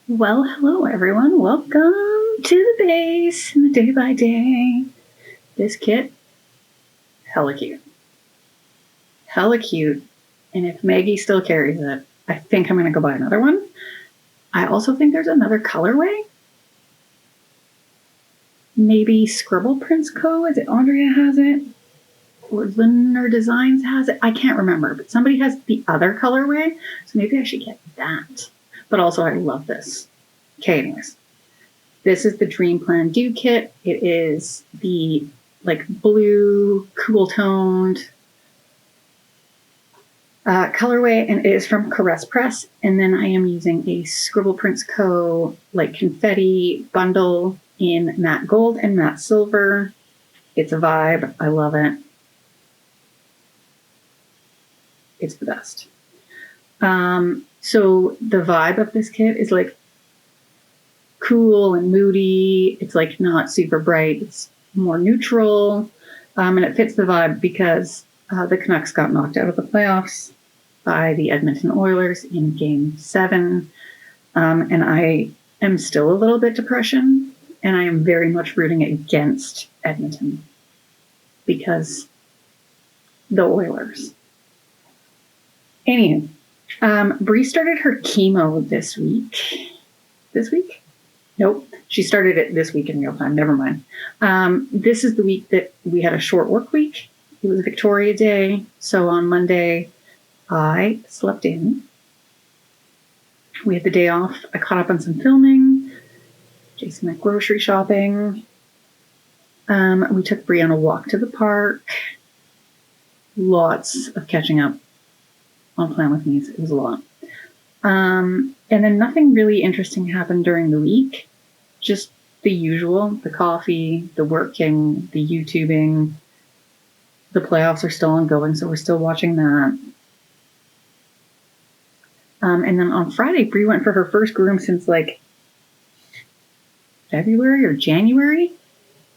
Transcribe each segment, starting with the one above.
Well, hello everyone. Welcome to the base and the day by day. This kit, hella cute. Hella cute. And if Maggie still carries it, I think I'm going to go buy another one. I also think there's another colorway. Maybe Scribble Prints Co. Is it Andrea has it? Or Linder Designs has it? I can't remember, but somebody has the other colorway. So maybe I should get that. But also I love this. Okay, anyways. This is the Dream Plan Do kit. It is the blue, cool toned colorway, and it is from CaressPress. And then I am using a Scribble Prints Co. confetti bundle in matte gold and matte silver. It's a vibe. I love it. It's the best. So the vibe of this kit is cool and moody. It's not super bright. It's more neutral. And it fits the vibe because the Canucks got knocked out of the playoffs by the Edmonton Oilers in Game 7. And I am still a little bit depression, and I am very much rooting against Edmonton because the Oilers. Anyway, Bree started her chemo this week. This week? Nope. She started it this week in real time. Never mind. This is the week that we had a short work week. It was Victoria Day. So on Monday, I slept in. We had the day off. I caught up on some filming. Jason went grocery shopping. We took Bree on a walk to the park. Lots of catching up on Plan With Me's. It was a lot. And then nothing really interesting happened during the week. Just the usual, the coffee, the working, the YouTubing. The playoffs are still ongoing, so we're still watching that. And then on Friday, Bree went for her first groom since February or January.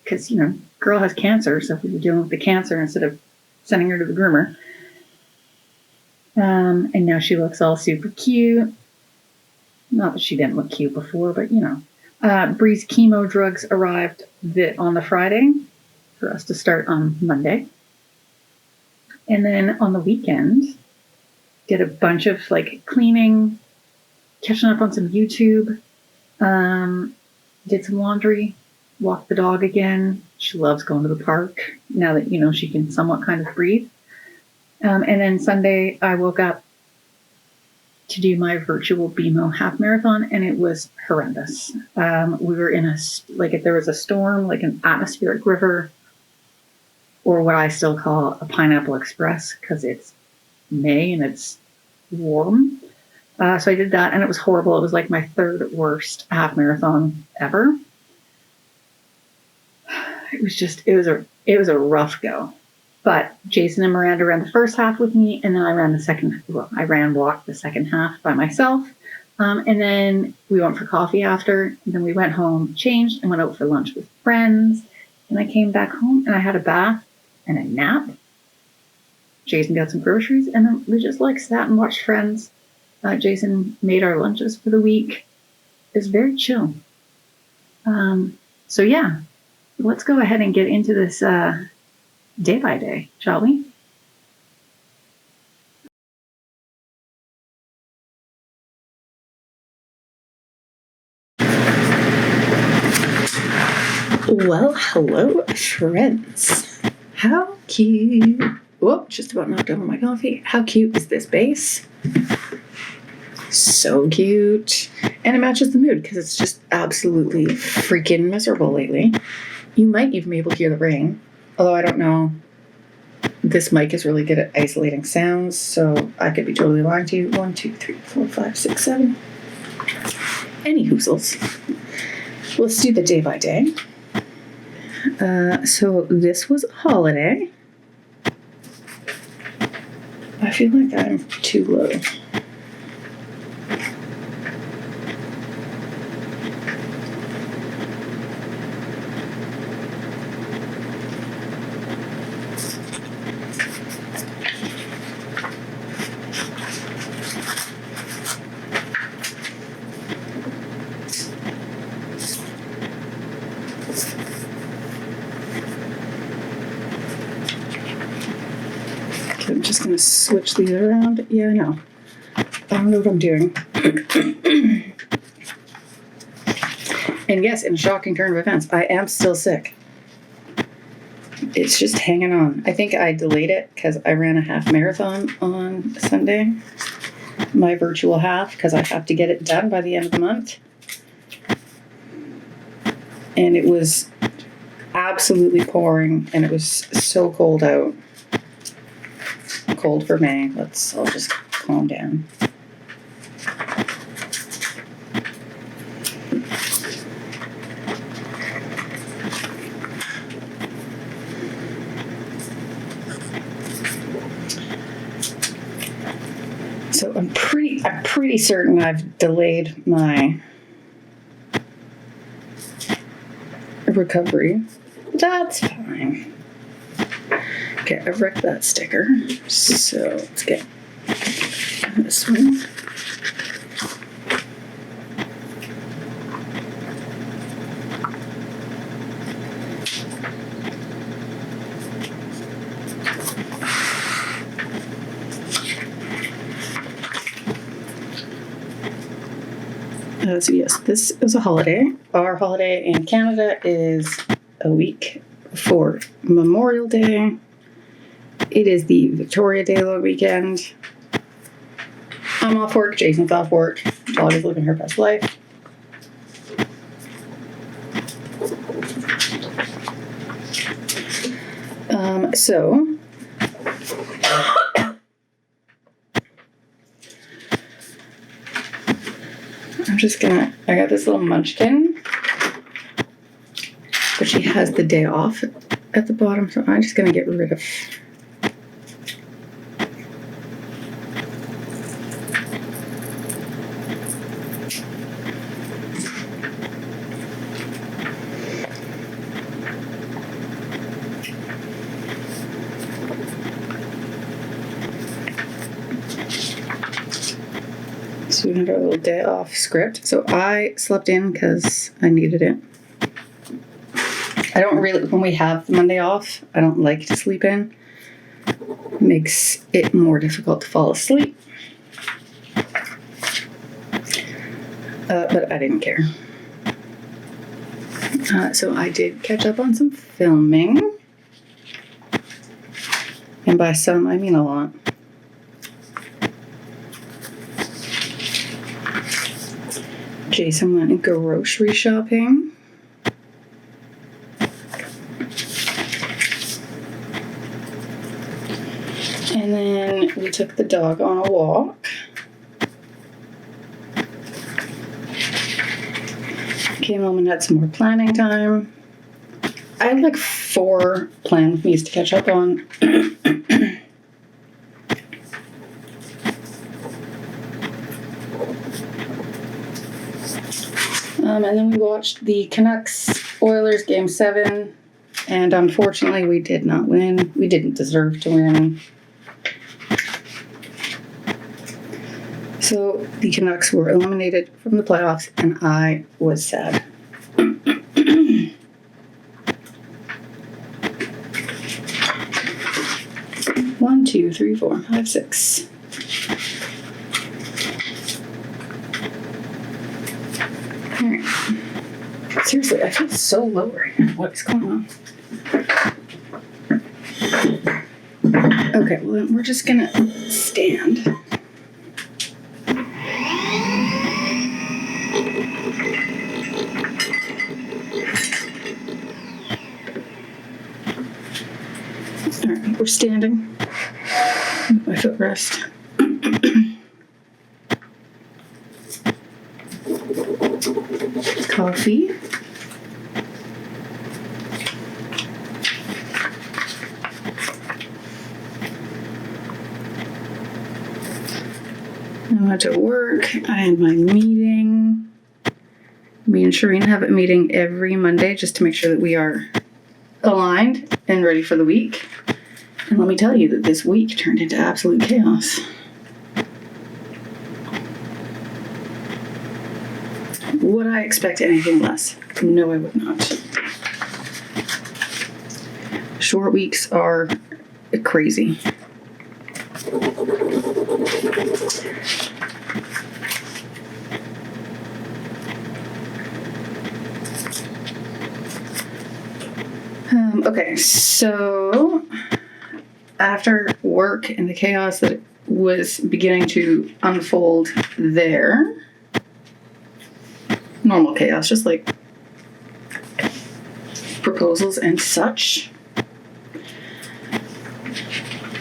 Because, girl has cancer, so we were dealing with the cancer instead of sending her to the groomer. And now she looks all super cute. Not that she didn't look cute before, but Bree's chemo drugs arrived on the Friday for us to start on Monday. And then on the weekend, did a bunch of cleaning, catching up on some YouTube, did some laundry, walked the dog again. She loves going to the park now that, she can somewhat kind of breathe. And then Sunday, I woke up to do my virtual BMO half marathon, and it was horrendous. We were in if there was a storm, an atmospheric river, or what I still call a pineapple express, because it's May and it's warm. So I did that, and it was horrible. It was my third worst half marathon ever. It was a rough go. But Jason and Miranda ran the first half with me, and then I ran walked the second half by myself. And then we went for coffee after, and then we went home, changed, and went out for lunch with friends. And I came back home, and I had a bath and a nap. Jason got some groceries, and then we just sat and watched Friends. Jason made our lunches for the week. It was very chill. So yeah, let's go ahead and get into this day by day, shall we? Well, hello, friends. How cute. Whoop, just about knocked over my coffee. How cute is this base? So cute. And it matches the mood because it's just absolutely freaking miserable lately. You might even be able to hear the rain, although I don't know. This mic is really good at isolating sounds, so I could be totally lying to you. 1, 2, 3, 4, 5, 6, 7. Any hoozles. Let's do the day by day. So this was a holiday. I feel like I'm too low. going to switch these around. Yeah, I know. I don't know what I'm doing. And yes, in a shocking turn of events, I am still sick. It's just hanging on. I think I delayed it because I ran a half marathon on Sunday. My virtual half, because I have to get it done by the end of the month. And it was absolutely pouring, and it was so cold out. Cold for May. I'll just calm down. So I'm pretty certain I've delayed my recovery. That's fine. Okay, I've wrecked that sticker. So let's get this one. So yes, this is a holiday. Our holiday in Canada is a week before Memorial Day. It is the Victoria Day long weekend. I'm off work. Jason's off work. Dog is living her best life. So I got this little munchkin, but she has the day off at the bottom, so I'm just gonna get rid of. So we had our little day off script. So I slept in because I needed it. I don't really, when we have the Monday off, I don't like to sleep in. It makes it more difficult to fall asleep. But I didn't care. So I did catch up on some filming. And by some, I mean a lot. Jason went grocery shopping. And then we took the dog on a walk. Came home and had some more planning time. I had like 4 planned meetings to catch up on. And then we watched the Canucks-Oilers Game 7, and unfortunately we did not win. We didn't deserve to win. So the Canucks were eliminated from the playoffs, and I was sad. 1, 2, 3, 4, 5, 6. Alright. Seriously, I feel so low right now. What is going on? Okay, well then we're just gonna stand. Alright, we're standing. My footrest. Coffee. I went to work. I had my meeting. Me and Shireen have a meeting every Monday just to make sure that we are aligned and ready for the week. And let me tell you that this week turned into absolute chaos. Would I expect anything less? No, I would not. Short weeks are crazy. Okay, so after work and the chaos that was beginning to unfold there, normal chaos, just like proposals and such.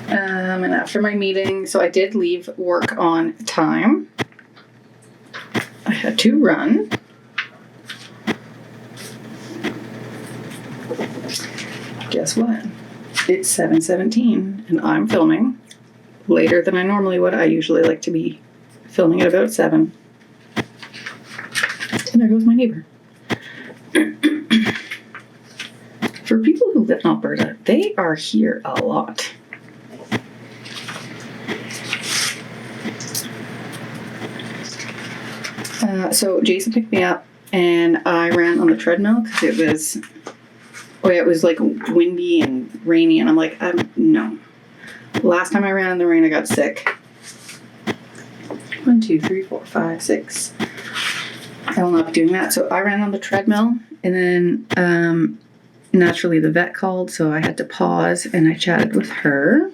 And after my meeting, so I did leave work on time. I had to run. Guess what? It's 7:17 and I'm filming later than I normally would. I usually like to be filming at about 7. And there goes my neighbor. For people who live in Alberta, they are here a lot. So Jason picked me up and I ran on the treadmill because it was like windy and rainy, and I'm like, no. Last time I ran in the rain, I got sick. 1, 2, 3, 4, 5, 6. I will not be doing that. So I ran on the treadmill, and then naturally the vet called, so I had to pause and I chatted with her.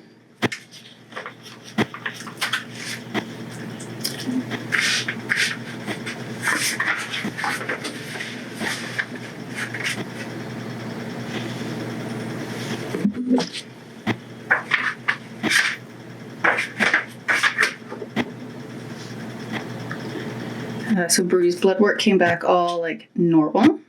So Bree's blood work came back all like normal.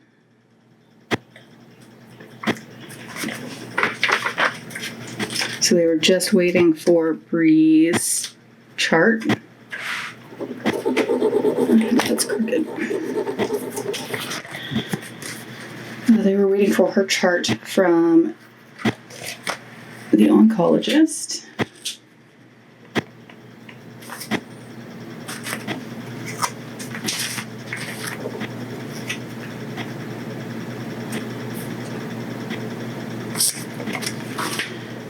So they were just waiting for Bree's chart. That's crooked. They were waiting for her chart from the oncologist.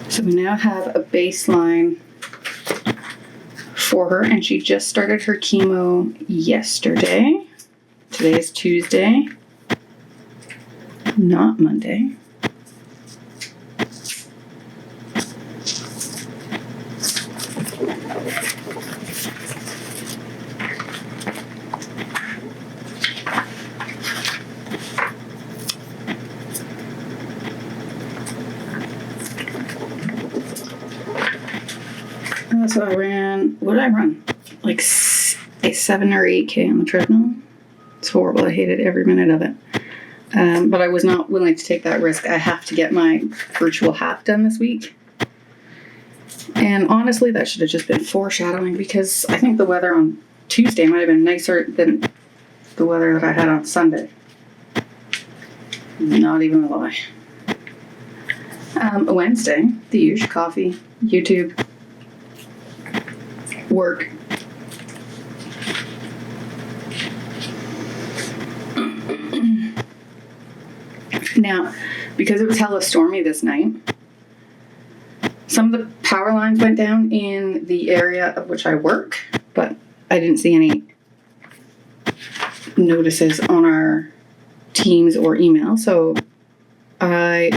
So we now have a baseline for her, and she just started her chemo yesterday. Today is Tuesday, not Monday. So I ran, what did I run? Like a 7 or 8K on the treadmill. It's horrible. I hated every minute of it. But I was not willing to take that risk. I have to get my virtual half done this week. And honestly, that should have just been foreshadowing, because I think the weather on Tuesday might have been nicer than the weather that I had on Sunday. Not even a lie. Wednesday, the usual coffee, YouTube, work. Now, because it was hella stormy this night, some of the power lines went down in the area of which I work, but I didn't see any notices on our Teams or email, so I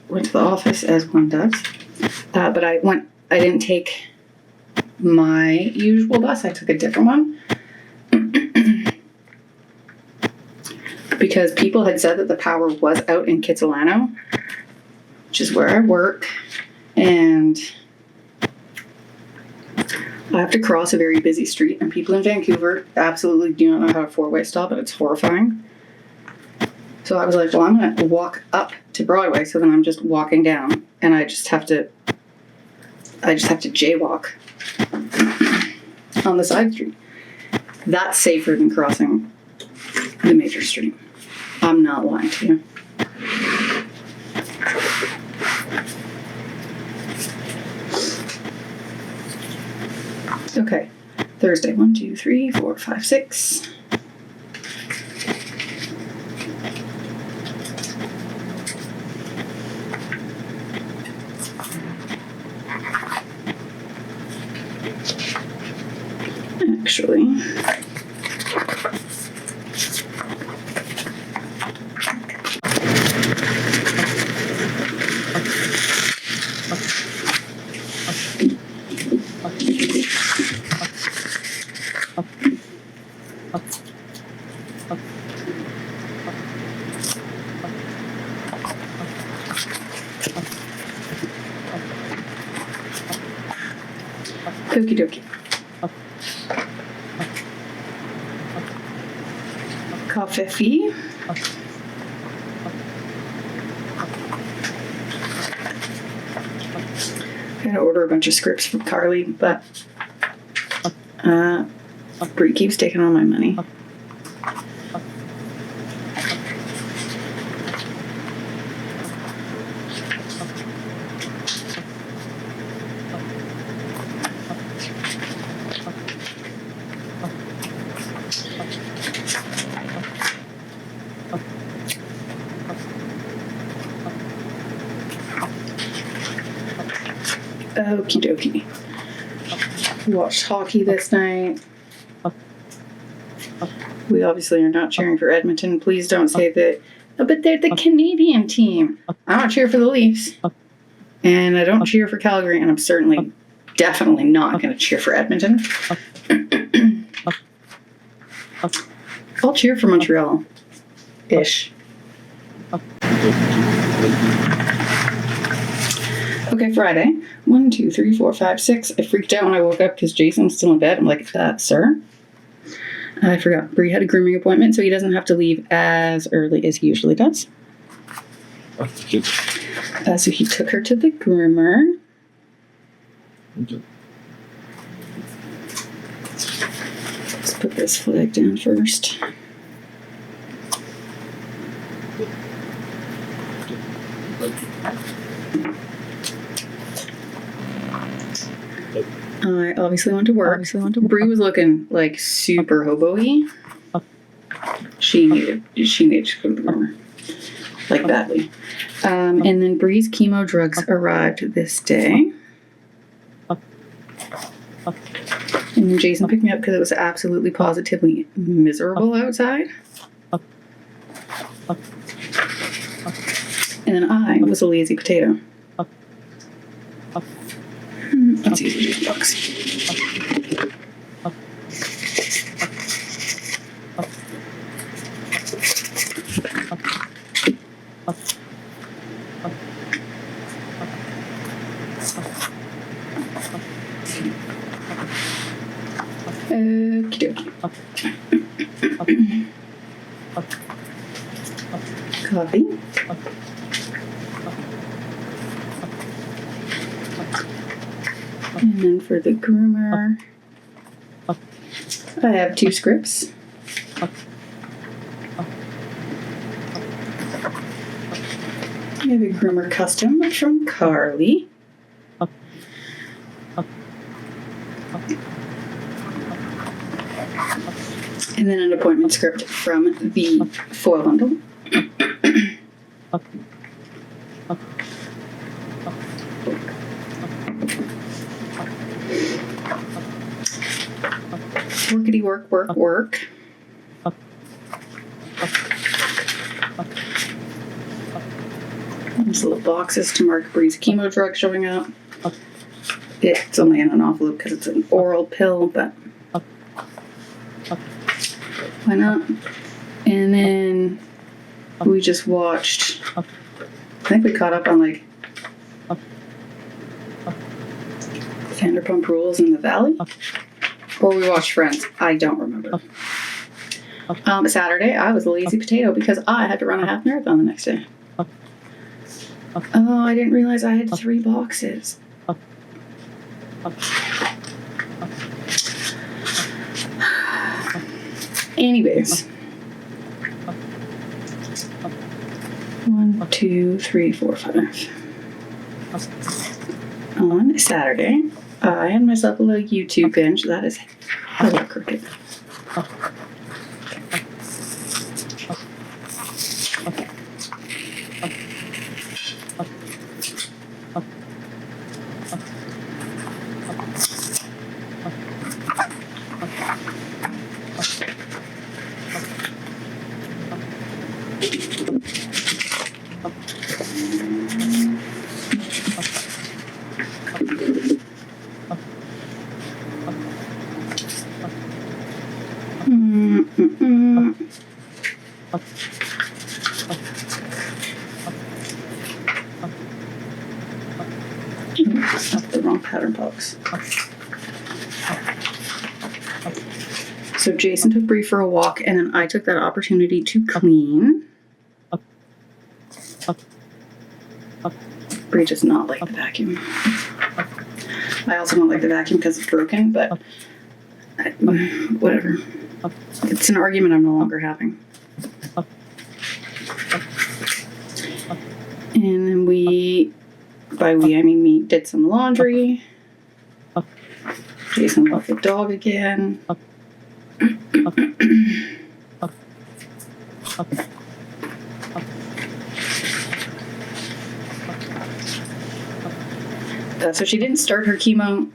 went to the office as one does, but I didn't take my usual bus. I took a different one because people had said that the power was out in Kitsilano, which is where I work, and I have to cross a very busy street, and people in Vancouver absolutely do not know how to four-way stop, and it's horrifying. So I was like, well, I'm going to walk up to Broadway, so then I'm just walking down, and I just have to jaywalk on the side street. That's safer than crossing the major street. I'm not lying to you. Okay, Thursday, 1, 2, 3, 4, 5, 6. Actually, okie dokie. Coffee. I gotta order a bunch of scripts from Carly, but Brie keeps taking all my money. Okie dokie. We watched hockey this night. We obviously are not cheering for Edmonton. Please don't say that. Oh, but they're the Canadian team. I don't cheer for the Leafs. And I don't cheer for Calgary. And I'm certainly, definitely not going to cheer for Edmonton. I'll cheer for Montreal. Ish. Okay, Friday. 1, 2, 3, 4, 5, 6. I freaked out when I woke up because Jason was still in bed. I'm like, sir? I forgot. Bree had a grooming appointment, so he doesn't have to leave as early as he usually does. So he took her to the groomer. Okay. Let's put this flag down first. I obviously went to work. Bree was looking like super hobo-y. She needed to go to the groomer. Like badly. And then Bree's chemo drugs arrived this day. And then Jason picked me up because it was absolutely positively miserable outside. And then I was a lazy potato. Let's use these books. Okie dokie. Coffee. And then for the groomer, I have 2 scripts. I have a groomer custom from Carly. And then an appointment script from the foil bundle. Workity work. These little boxes to mark Bree's chemo drug showing up. It's only in an envelope because it's an oral pill, but why not? And then we just watched, I think we caught up on like Vanderpump Rules in the Valley. Or we watched Friends. I don't remember. Saturday, I was a lazy potato because I had to run a half marathon the next day. Oh, I didn't realize I had 3 boxes. Anyways. 1, 2, 3, 4, 5. On Saturday, I had myself a little YouTube binge. That is hella crooked. That's the wrong pattern box. So Jason took Bree for a walk, and then I took that opportunity to clean. Bree does not like the vacuum. I also don't like the vacuum because it's broken, but whatever. It's an argument I'm no longer having. And then by we I mean me, did some laundry. Jason walked the dog again. So she didn't start her chemo.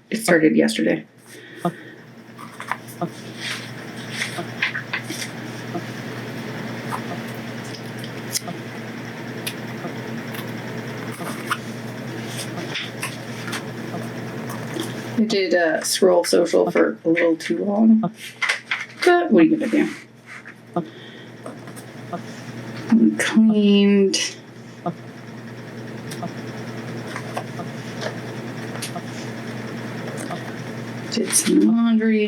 It started yesterday. I did scroll social for a little too long. But what are you gonna do? We cleaned. Did some laundry.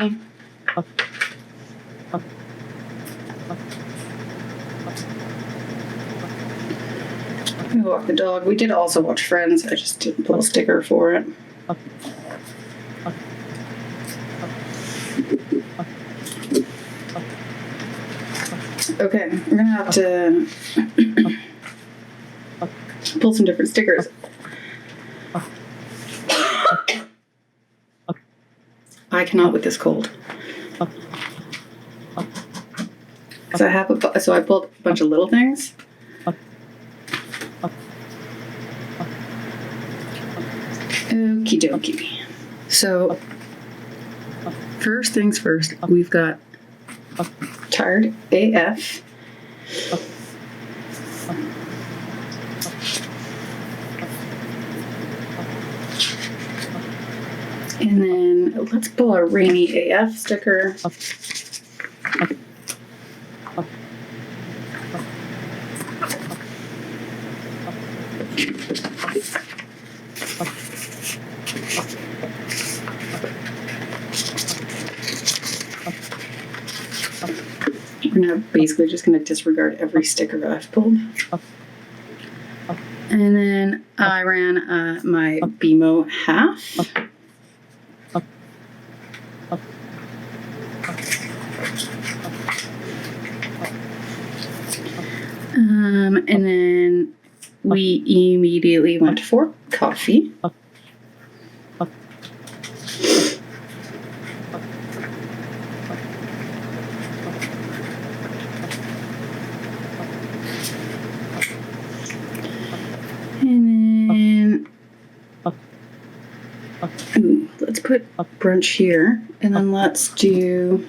We walked the dog. We did also watch Friends. I just didn't pull a sticker for it. Okay, we're gonna have to pull some different stickers. I cannot with this cold. So I pulled a bunch of little things. Okie dokie. So first things first, we've got Tired AF. And then let's pull a Rainy AF sticker. We're basically just going to disregard every sticker I've pulled. And then I ran my BMO half. And then we immediately went for coffee. And then let's put brunch here, and then let's do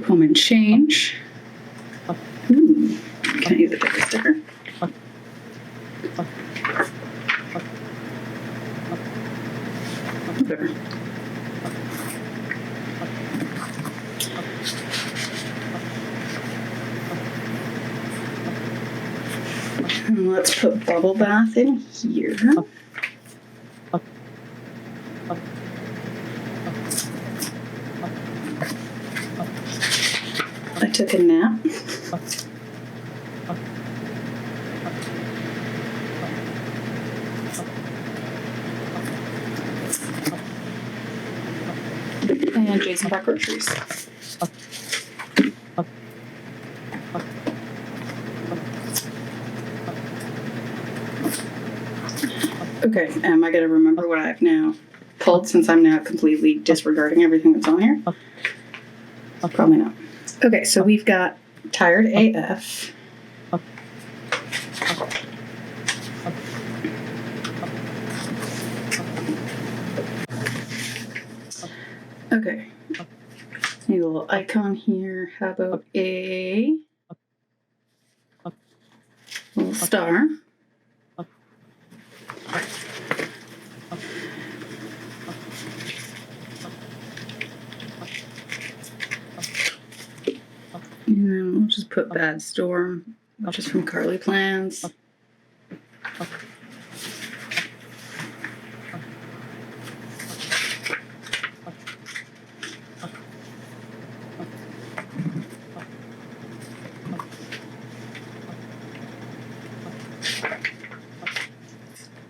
home and change. Ooh, can I use a bigger sticker? Whatever. And let's put bubble bath in here. I took a nap. And Jason bought groceries. Okay, I gotta remember what I've now pulled since I'm now completely disregarding everything that's on here. Probably not. Okay, so we've got Tired AF. Okay. Need a little icon here. How about a little star? And then we'll just put Bad Storm, which is from Carly Plans.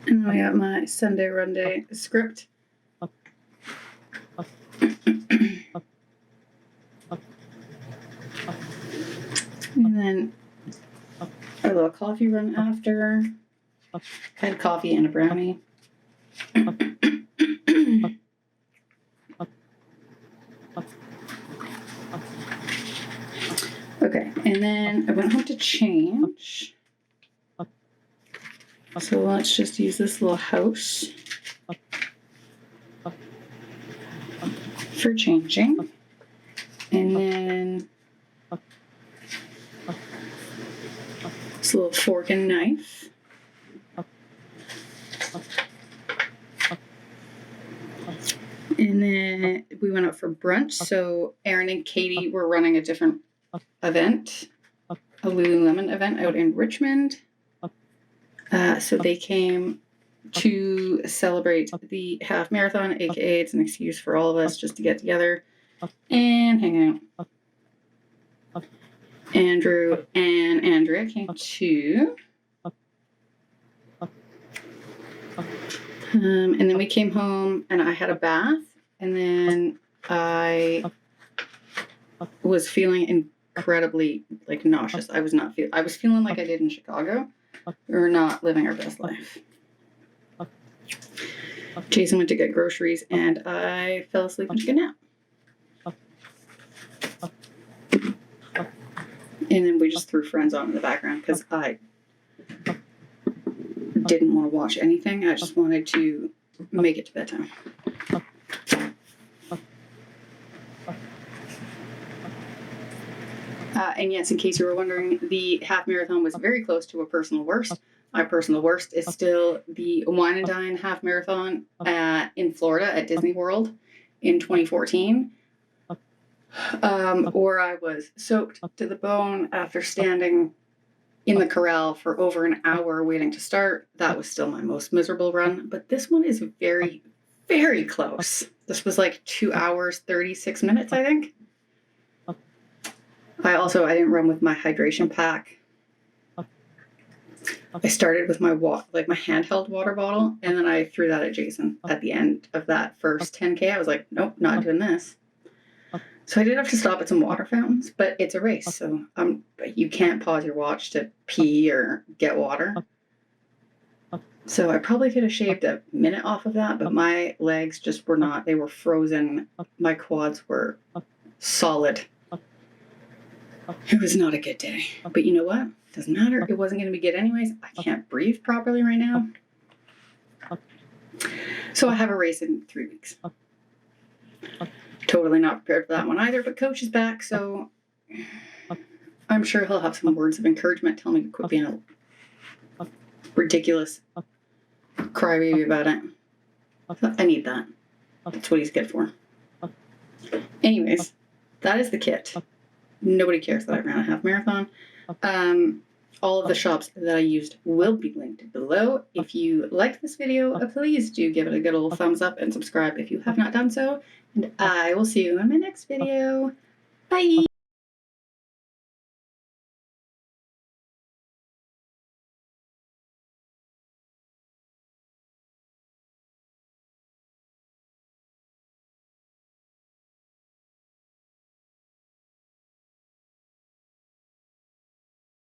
And then I got my Sunday Run Day script. And then a little coffee run after. I had coffee and a brownie. Okay, and then I went home to change. So let's just use this little house for changing. And then this little fork and knife. And then we went out for brunch. So Aaron and Katie were running a different event, a Lululemon event out in Richmond. So they came to celebrate the half marathon, aka it's an excuse for all of us just to get together and hang out. Andrew and Andrea came too. And then we came home and I had a bath, and then I was feeling incredibly nauseous. I was feeling like I did in Chicago. We were not living our best life. Jason went to get groceries and I fell asleep and took a nap. And then we just threw Friends on in the background because I didn't want to watch anything. I just wanted to make it to bedtime. And yes, in case you were wondering, the half marathon was very close to a personal worst. My personal worst is still the Wine and Dine half marathon in Florida at Disney World in 2014. Where I was soaked to the bone after standing in the corral for over an hour waiting to start. That was still my most miserable run. But this one is very, very close. This was like 2 hours, 36 minutes, I think. I didn't run with my hydration pack. I started with my my handheld water bottle, and then I threw that at Jason at the end of that first 10K. I was like, nope, not doing this. So I did have to stop at some water fountains, but it's a race, so you can't pause your watch to pee or get water. So I probably could have shaved a minute off of that, but my legs just were not. They were frozen. My quads were solid. It was not a good day. But you know what? Doesn't matter. It wasn't going to be good anyways. I can't breathe properly right now. So I have a race in 3 weeks. Totally not prepared for that one either, but Coach is back, so I'm sure he'll have some words of encouragement, tell me to quit being a ridiculous crybaby about it. I need that. That's what he's good for. Anyways, that is the kit. Nobody cares that I ran a half marathon. All of the shops that I used will be linked below. If you liked this video, please do give it a good old thumbs up and subscribe if you have not done so. And I will see you in my next video. Bye!